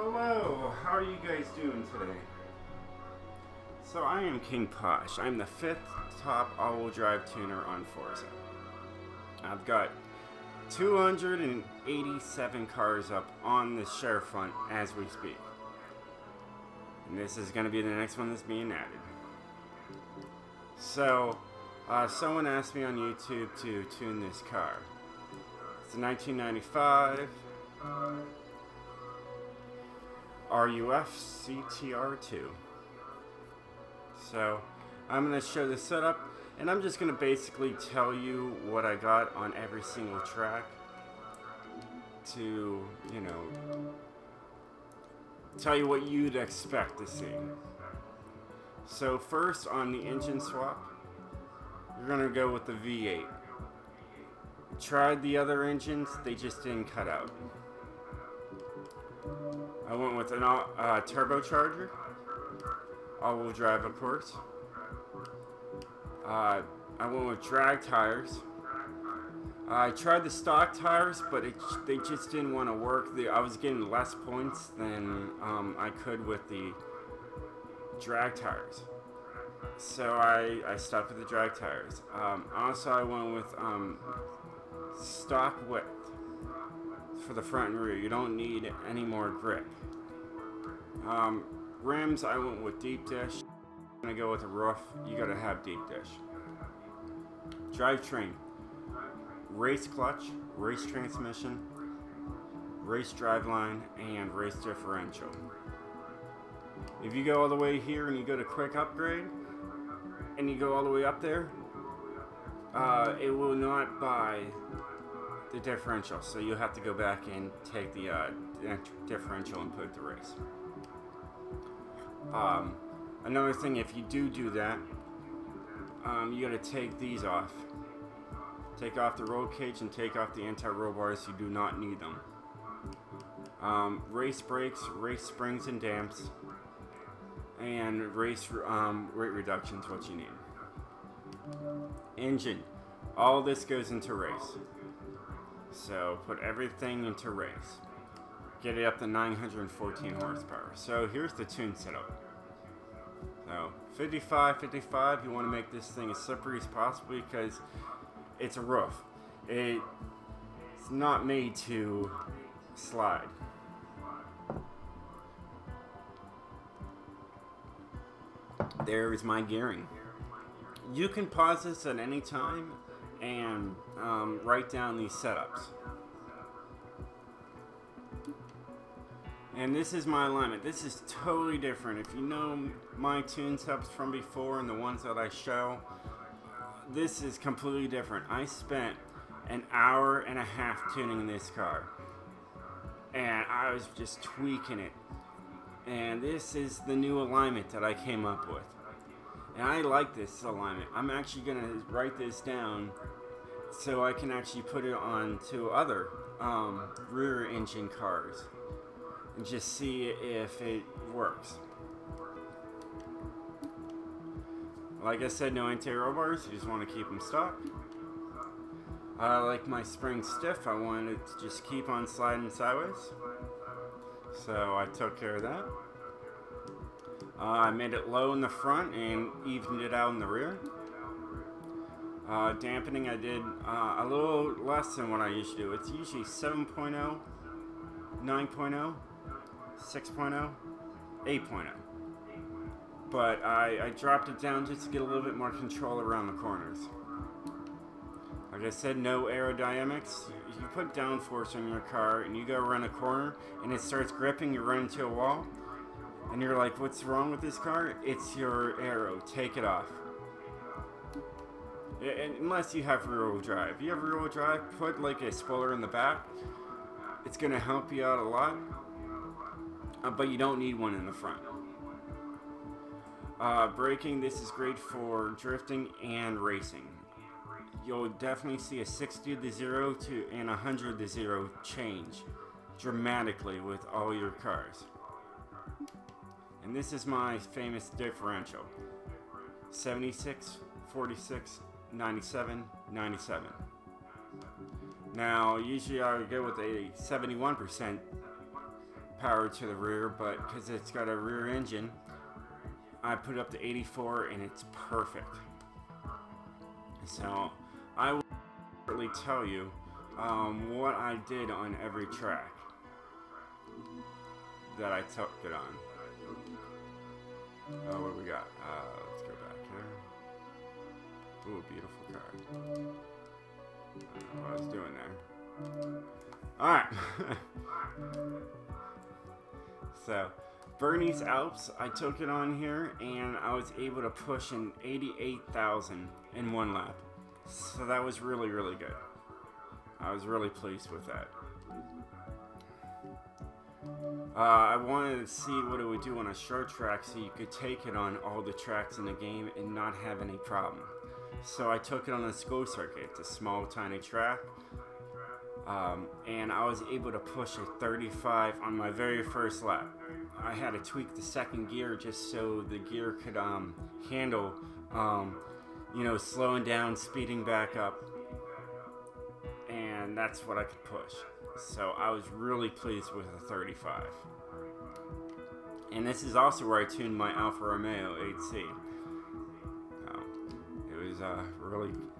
Hello, how are you guys doing today? So I am King POSH. I'm the 5th top all-wheel drive tuner on Forza. I've got 287 cars up on the share front as we speak. And this is going to be the next one that's being added. So, someone asked me on YouTube to tune this car. It's a 1995 RUF CTR2. So I'm going to show the setup, and I'm just going to basically tell you what I got on every single track to, tell you what you'd expect to see. So first, on the engine swap, you're going to go with the V8. Tried the other engines, they just didn't cut out. I went with a turbocharger, all-wheel drive, of course. I went with drag tires. I tried the stock tires, but they just didn't want to work. I was getting less points than I could with the drag tires. So I stopped with the drag tires. Also, I went with stock width for the front and rear. You don't need any more grip. Rims, I went with deep dish. I'm gonna go with a roof. You gotta have deep dish. Drivetrain, race clutch, race transmission, race driveline, and race differential. If you go all the way here and you go to quick upgrade and you go all the way up there, it will not buy the differential, so you'll have to go back and take the differential and put it to race. Another thing, if you do that, you gotta take these off. Take off the roll cage and take off the anti-roll bars. You do not need them. Race brakes, race springs and damps, and race rate reduction is what you need. Engine, all this goes into race. So put everything into race. Get it up to 914 horsepower. So here's the tune setup. So 55, you want to make this thing as slippery as possible because it's a roof. It's not made to slide. There is my gearing. You can pause this at any time and write down these setups. And this is my alignment. This is totally different. If you know my tune setups from before and the ones that I show, this is completely different. I spent an hour and a half tuning this car, and I was just tweaking it. And this is the new alignment that I came up with. And I like this alignment. I'm actually going to write this down so I can actually put it on to other rear engine cars and just see if it works. Like I said, no anti-roll bars. You just want to keep them stock. I like my spring stiff. I wanted it to just keep on sliding sideways, so I took care of that. I made it low in the front and evened it out in the rear. Dampening, I did a little less than what I usually do. It's usually 7.0, 9.0, 6.0, 8.0. But I dropped it down just to get a little bit more control around the corners. Like I said, no aerodynamics. You put downforce on your car and you go around a corner and it starts gripping, you run into a wall, and you're like, what's wrong with this car? It's your aero. Take it off. Unless you have rear-wheel drive. If you have rear-wheel drive, put like a spoiler in the back. It's going to help you out a lot. But you don't need one in the front. Braking, this is great for drifting and racing. You'll definitely see a 60 to 0 and 100 to 0 change dramatically with all your cars. And this is my famous differential. 76, 46, 97, 97. Now, usually I would go with a 71% power to the rear, but because it's got a rear engine, I put it up to 84 and it's perfect. So I will really tell you what I did on every track that I took it on. Oh, what we got? Let's go back here. Ooh, beautiful car. I don't know what I was doing there. Alright. So, Bernie's Alps, I took it on here and I was able to push an 88,000 in one lap. So that was really, really good. I was really pleased with that. I wanted to see what it would do on a short track so you could take it on all the tracks in the game and not have any problem. So I took it on a school circuit. It's a small, tiny track. And I was able to push a 35 on my very first lap. I had to tweak the second gear just so the gear could handle, you know, slowing down, speeding back up. And that's what I could push. So I was really pleased with the 35. And this is also where I tuned my Alfa Romeo 8C. It was a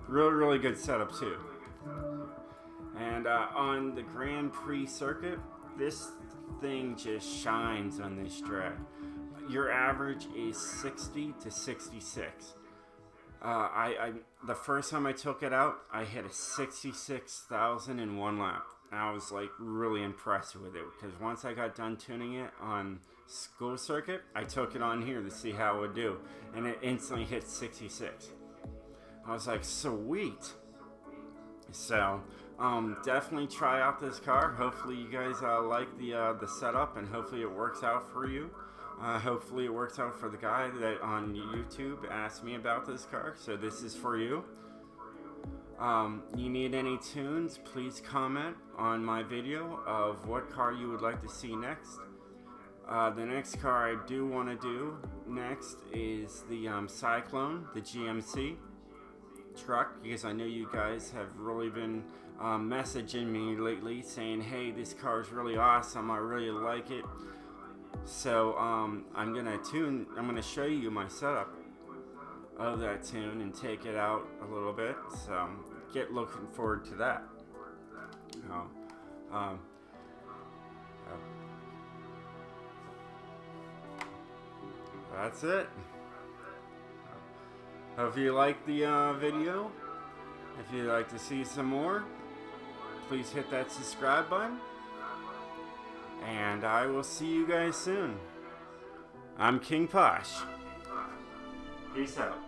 really good setup too. And on the Grand Prix circuit, this thing just shines on this track. Your average is 60 to 66. The first time I took it out, I hit a 66,000 in one lap. And I was like really impressed with it because once I got done tuning it on school circuit, I took it on here to see how it would do, and it instantly hit 66. I was like, sweet. So definitely try out this car. Hopefully you guys like the setup, and hopefully it works out for you. Hopefully it works out for the guy that on YouTube asked me about this car. So this is for you. You need any tunes, please comment on my video of what car you would like to see next. The next car I do want to do next is the Cyclone, the GMC truck, because I know you guys have really been messaging me lately saying, hey, this car is really awesome, I really like it. So I'm gonna show you my setup of that tune and take it out a little bit. So get looking forward to that. That's it. Hope you liked the video. If you'd like to see some more, please hit that subscribe button. And I will see you guys soon. I'm King Posh. Peace out.